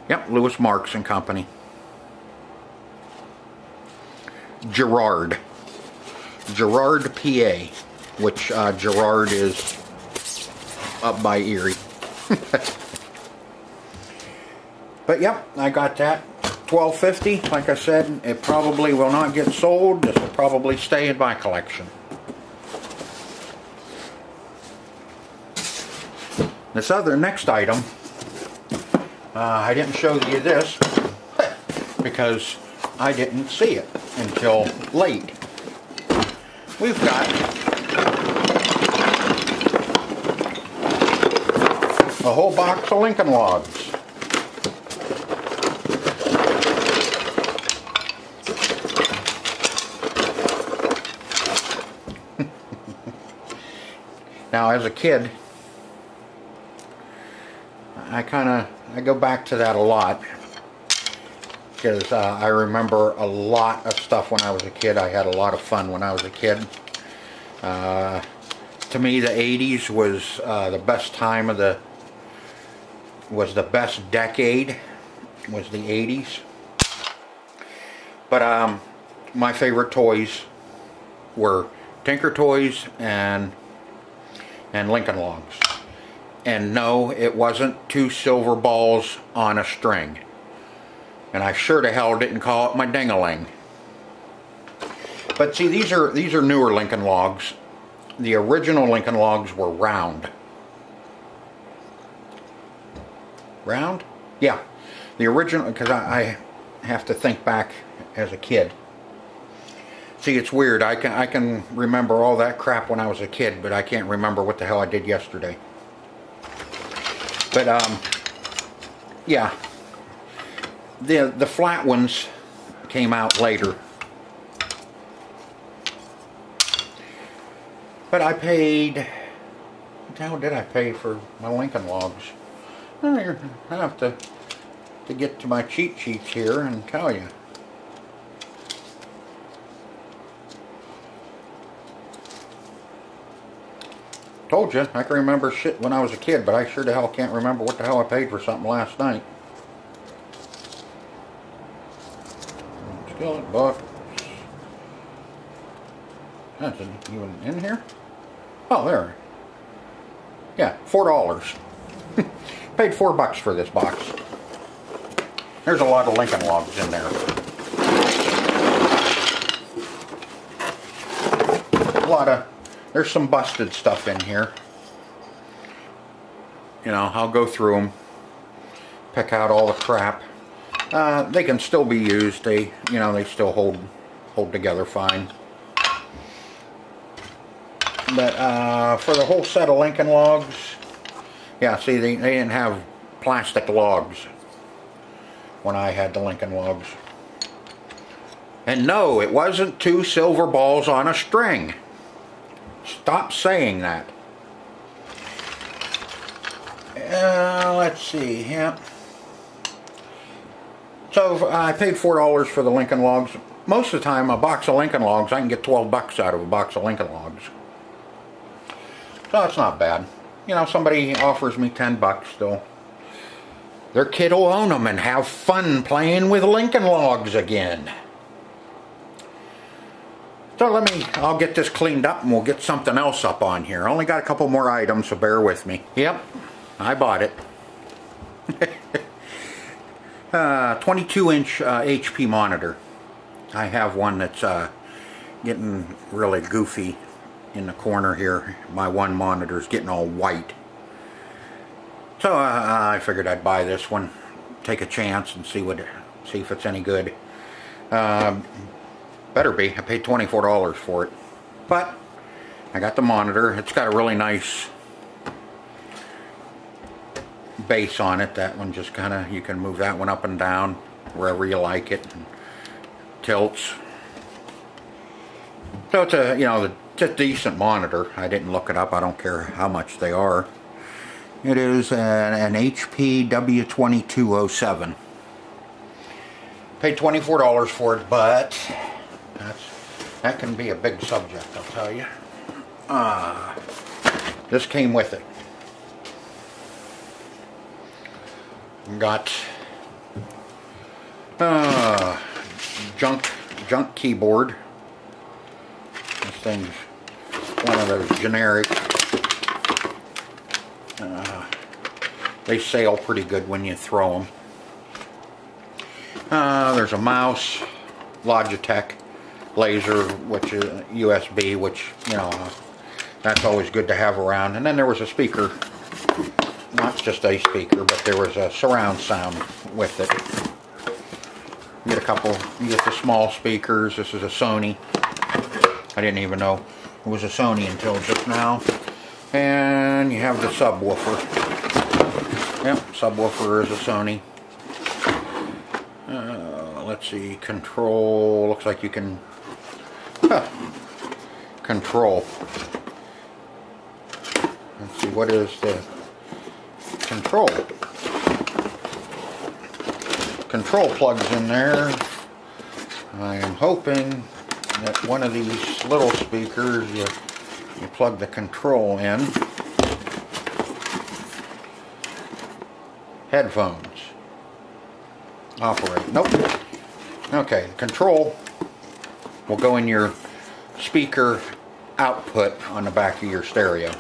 Yep, Lewis Marks and Company. Gerard, PA, which Gerard is up by Erie. But yep, I got that. $12.50. Like I said, it probably will not get sold. This will probably stay in my collection. This next item, I didn't show you this because I didn't see it until late. We've got a whole box of Lincoln Logs. Now, as a kid, I go back to that a lot. because I remember a lot of stuff when I was a kid. I had a lot of fun when I was a kid. To me, the 80s was the best time of the, was the best decade, was the 80s. But my favorite toys were Tinker Toys and Lincoln Logs. And no, it wasn't 2 silver balls on a string. And I sure to hell didn't call it my ding-a-ling. But see, these are newer Lincoln Logs. The original Lincoln Logs were round. Round? Yeah. The original, because I have to think back as a kid. See, it's weird. I can remember all that crap when I was a kid, but I can't remember what the hell I did yesterday. But yeah, the flat ones came out later. But I paid, what the hell did I pay for my Lincoln Logs? I have to get to my cheat sheets here and tell you. Told you, I can remember shit when I was a kid, but I sure the hell can't remember what the hell I paid for something last night. Skillet bucks. That's even in here? Oh, there. Yeah, $4. Paid $4 for this box. There's a lot of Lincoln Logs in there. A lot of, there's some busted stuff in here. You know, I'll go through them, pick out all the crap. They can still be used. They, you know, they still hold together fine. But for the whole set of Lincoln Logs, yeah, see, they didn't have plastic logs when I had the Lincoln Logs. And no, it wasn't 2 silver balls on a string. Stop saying that. Let's see, yeah. So I paid $4 for the Lincoln Logs. Most of the time, a box of Lincoln Logs, I can get $12 out of a box of Lincoln Logs. So that's not bad. You know, somebody offers me $10 still. Their kid will own them and have fun playing with Lincoln Logs again. So I'll get this cleaned up and we'll get something else up on here. I only got a couple more items, so bear with me. Yep, I bought it. 22-inch HP monitor. I have one that's getting really goofy in the corner here. My one monitor's getting all white. So I figured I'd buy this one, take a chance and see if it's any good. Better be. I paid $24 for it. But I got the monitor. It's got a really nice base on it. That one just kind of, you can move that one up and down wherever you like it. And tilts. So it's a, you know, it's a decent monitor. I didn't look it up. I don't care how much they are. It is an HP W2207. Paid $24 for it, but that can be a big subject, I'll tell you. This came with it. Got junk keyboard. This thing's one of those generic. They sail pretty good when you throw them. There's a mouse, Logitech laser, which is USB, which, you know, that's always good to have around. And then there was a speaker, not just a speaker, but there was a surround sound with it. You get a couple, you get the small speakers. This is a Sony. I didn't even know it was a Sony until just now. And you have the subwoofer. Yep, subwoofer is a Sony. Let's see, control, looks like you can control. Let's see, what is the control? control plugs in there. I am hoping that one of these little speakers, you plug the control in. Headphones. Operate. Nope. Okay, control will go in your speaker output on the back of your stereo.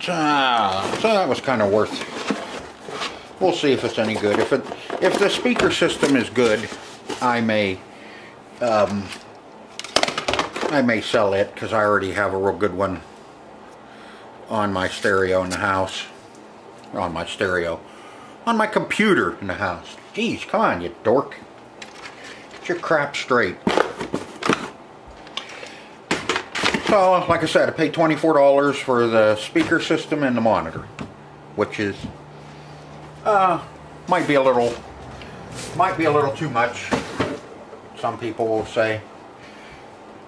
So that was kind of worth. We'll see if it's any good. If the speaker system is good, I may sell it because I already have a real good one on my stereo in the house. On my stereo. On my computer in the house. Jeez, come on, you dork. Get your crap straight. So, like I said, I paid $24 for the speaker system and the monitor, which is might be a little too much. Some people will say,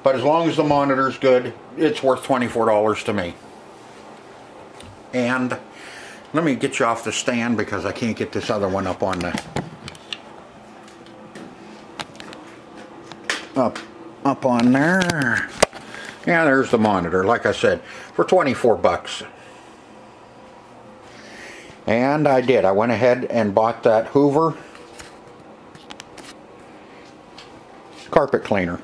but as long as the monitor's good, it's worth $24 to me. And let me get you off the stand because I can't get this other one up on the up on there. Yeah, there's the monitor, like I said, for 24 bucks. And I did. I went ahead and bought that Hoover carpet cleaner.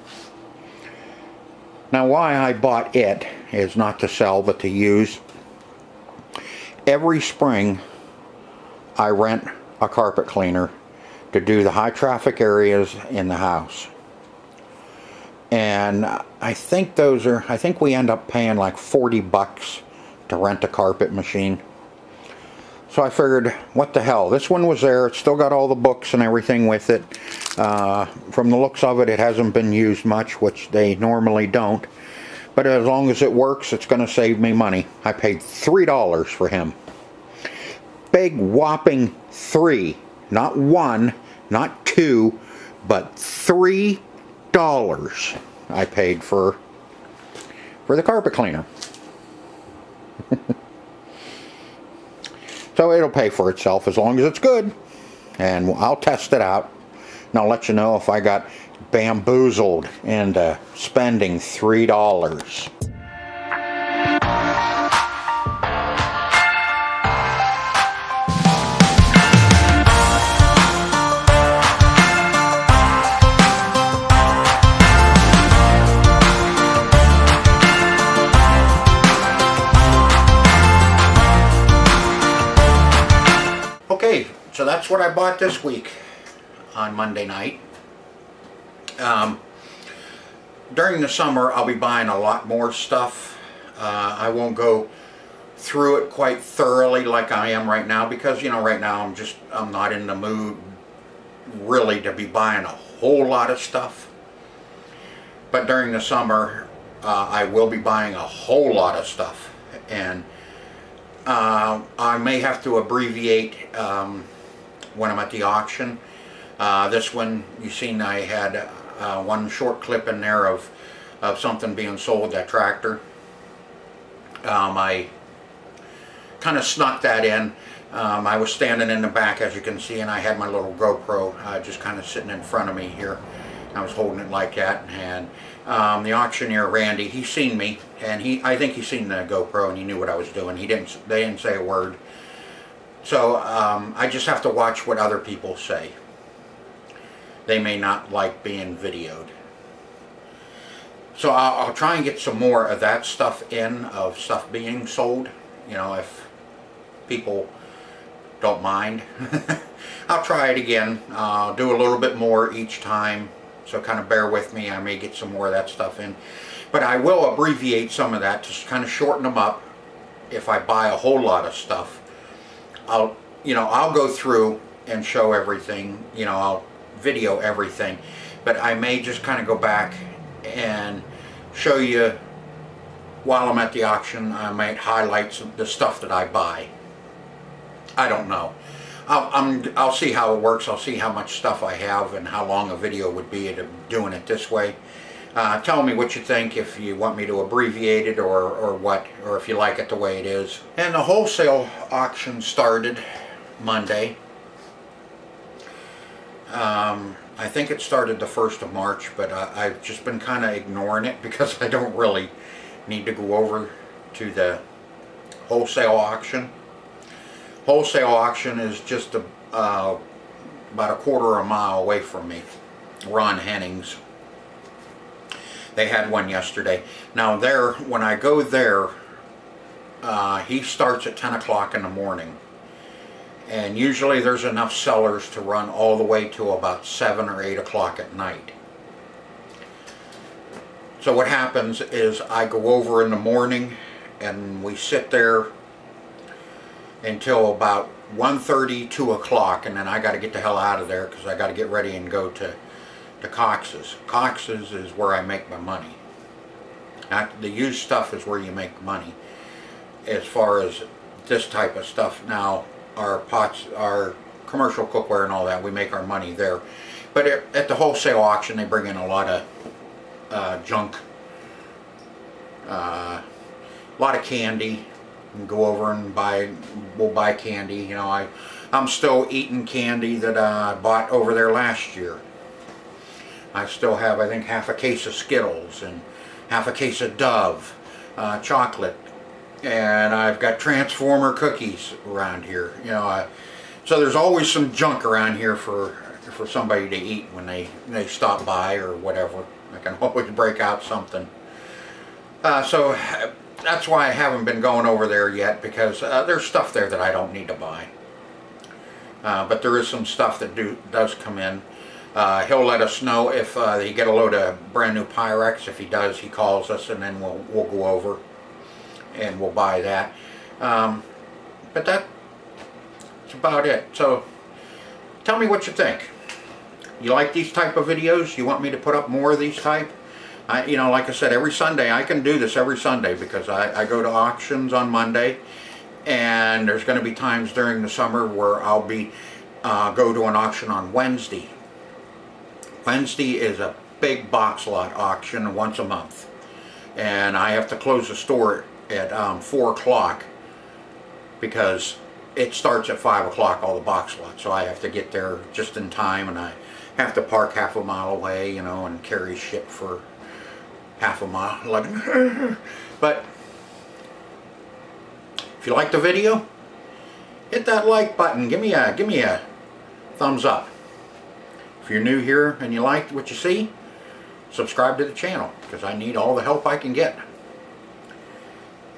Now, why I bought it is not to sell, but to use. Every spring, I rent a carpet cleaner to do the high traffic areas in the house. And I think we end up paying like 40 bucks to rent a carpet machine. So I figured, what the hell, this one was there, it's still got all the books and everything with it. From the looks of it, it hasn't been used much, which they normally don't. But as long as it works, it's going to save me money. I paid $3 for him. Big whopping 3, not 1, not 2, but $3 I paid for the carpet cleaner. So it'll pay for itself as long as it's good, and I'll test it out and I'll let you know if I got bamboozled into spending $3. Okay, so that's what I bought this week on Monday night. During the summer, I'll be buying a lot more stuff. I won't go through it quite thoroughly like I am right now because, you know, right now I'm not in the mood really to be buying a whole lot of stuff. But during the summer, I will be buying a whole lot of stuff. And I may have to abbreviate when I'm at the auction. This one, you've seen I had one short clip in there of something being sold, that tractor. I kind of snuck that in. I was standing in the back, as you can see, and I had my little GoPro just kind of sitting in front of me here. I was holding it like that, and the auctioneer, Randy, he's seen me, and I think he's seen the GoPro, and he knew what I was doing. They didn't say a word. So I just have to watch what other people say. They may not like being videoed. So I'll try and get some more of that stuff in, of stuff being sold, you know, if people don't mind. I'll try it again. I'll do a little bit more each time, so kind of bear with me. I may get some more of that stuff in. But I will abbreviate some of that to kind of shorten them up. If I buy a whole lot of stuff, I'll go through and show everything, you know, I'll video everything, but I may just kind of go back and show you while I'm at the auction. I might highlight the stuff that I buy. I don't know. I'll see how it works. I'll see how much stuff I have and how long a video would be doing it this way. Tell me what you think, if you want me to abbreviate it or what, or if you like it the way it is. And the wholesale auction started Monday. I think it started the 1st of March, but I've just been kind of ignoring it because I don't really need to go over to the wholesale auction. Wholesale auction is just about a quarter of a mile away from me. Ron Hennings. They had one yesterday. Now there, when I go there, he starts at 10 o'clock in the morning. And usually there's enough sellers to run all the way to about 7 or 8 o'clock at night. So what happens is I go over in the morning and we sit there until about 1:30, 2 o'clock, and then I got to get the hell out of there because I got to get ready and go to Cox's. Cox's is where I make my money. The used stuff is where you make money as far as this type of stuff. Now, our pots, our commercial cookware and all that, we make our money there. But at the wholesale auction, they bring in a lot of junk, a lot of candy. And go over and we'll buy candy. You know, I'm still eating candy that I bought over there last year. I still have, I think, half a case of Skittles and half a case of Dove chocolate. And I've got Transformer cookies around here. You know, so there's always some junk around here for somebody to eat when they stop by or whatever. I can always break out something. So that's why I haven't been going over there yet, because there's stuff there that I don't need to buy. But there is some stuff that does come in. He'll let us know if he get a load of brand new Pyrex. If he does, he calls us, and then we'll go over and we'll buy that. But that's about it. So tell me what you think. You like these type of videos? You want me to put up more of these type? You know, like I said, every Sunday, I can do this every Sunday because I go to auctions on Monday, and there's going to be times during the summer where I'll be go to an auction on Wednesday. Wednesday is a big box lot auction once a month, and I have to close the store at 4 o'clock because it starts at 5 o'clock, all the box lots, so I have to get there just in time, and I have to park half a mile away, you know, and carry shit for half a mile. But if you like the video, hit that like button. Give me a thumbs up. If you're new here and you like what you see, subscribe to the channel, because I need all the help I can get.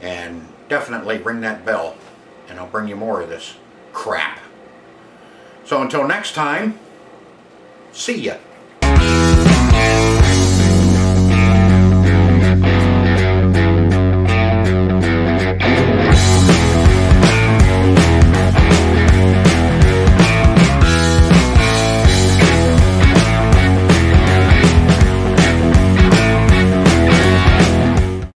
And definitely ring that bell, and I'll bring you more of this crap. So until next time, see ya.